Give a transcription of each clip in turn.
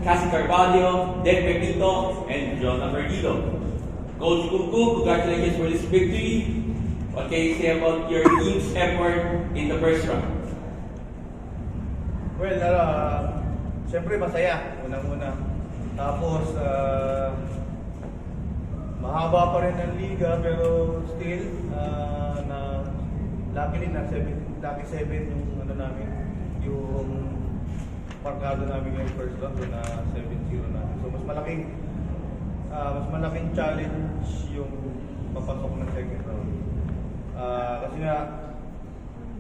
Cassie Carvalho, Dec Pepito, and Jonah Perdido. Coach Kuku, congratulations for this victory. What can you say about your team's effort in the first round? Well, siyempre masaya, unang-una. Tapos, mahaba pa rin ang liga, pero still, luckily na 7 yung namin, yung parkado namin yung first round, na 7-0 namin. So, mas malaking challenge yung papasok ng second round. Kasi nga,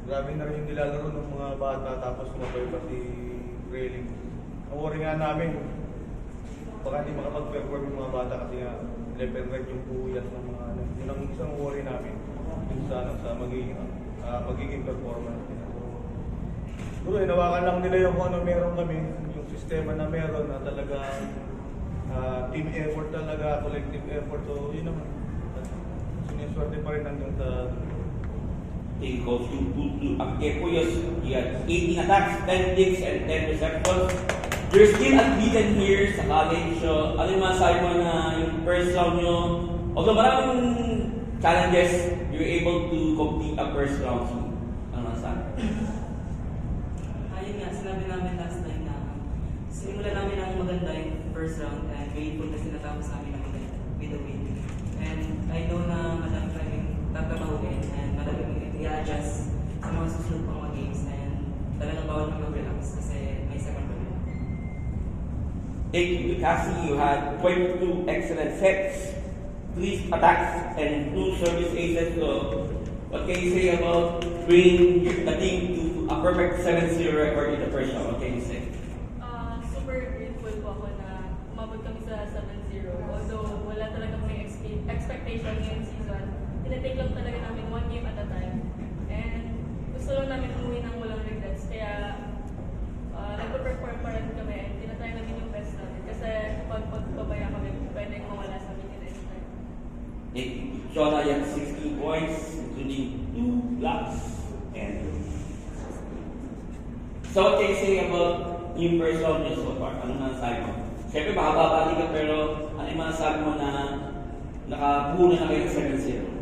grabe na rin yung nilalaro ng mga bata, tapos sumabay pa si Railing. Ang worry nga namin, baka hindi makapag-perform yung mga bata kasi nga level red yung buyas ng mga ano. Yun ang isang worry namin yung sa magiging performance nila. Siguro, hinawakan lang nila yung kung ano meron kami, yung sistema na meron na talagang team effort talaga, collective effort. So, yun naman. Siniswerte pa rin hanggang sa He goes to Akepuyos. He had 18 attacks, 10 picks, and 10 receptions. You're still unbeaten here sa college. So, ano yung masasabi mo na yung first round nyo? Although maraming challenges, you're able to complete a first round. So, ano masasabi? Ayun nga, sinabi namin last time na sinimula namin ang maganda yung first round and grateful kasi natapos namin ang with a win. And I know na madami kaming tatrabahuin and madami kaming i-adjust sa mga susunod pang mga games and talagang bawal kang mag-relax kasi may second round. Thank you, Cassie. You had 22 excellent sets, 3 attacks, and 2 service aces. So, what can you say about bringing the team to a perfect 7-0 record in the first round? What can you say? Super grateful po ako na umabot kami sa 7-0. Although wala talaga may expectation ngayong season, tinatake lang talaga namin 1 game at a time. And gusto lang namin umuwi ng walang regrets. Kaya nagpa-perform pa rin kami and tinatry namin yung best namin. Kasi kapag pagpabaya kami, pwedeng mawala sa amin yung next time. Shona, you have 16 points, including 2 blocks. And so, what can you say about yung first round nyo so far? Anong masasabi mo? Siyempre, makababali ka, pero ano yung masasabi mo na nakapuno na kayo ng 7-0?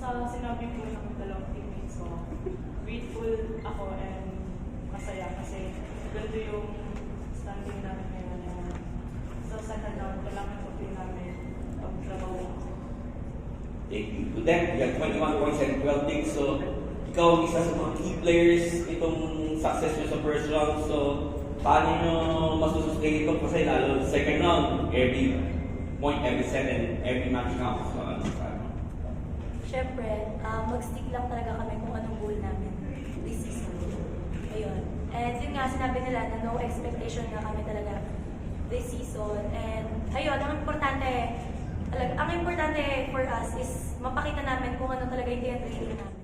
Sa sinabi ko ng dalawang teammates ko, grateful ako and masaya kasi ganito yung standing namin ngayon. And sa second round, kailangan ko din namin pagtrabaho. Thank you. To them, you have 21 points and 12 things. So, ikaw ang isa sa mga key players itong success nyo sa first round. So, paano nyo masusustain ito? Kasi lalo sa second round, every point, every set, and every match counts. So, ano sa Siyempre, mag-stick lang talaga kami kung anong goal namin this season. Ayun. And yun nga, sinabi nila na no expectation na kami talaga this season. And ayun, ang importante for us is mapakita namin kung ano talaga yung training namin.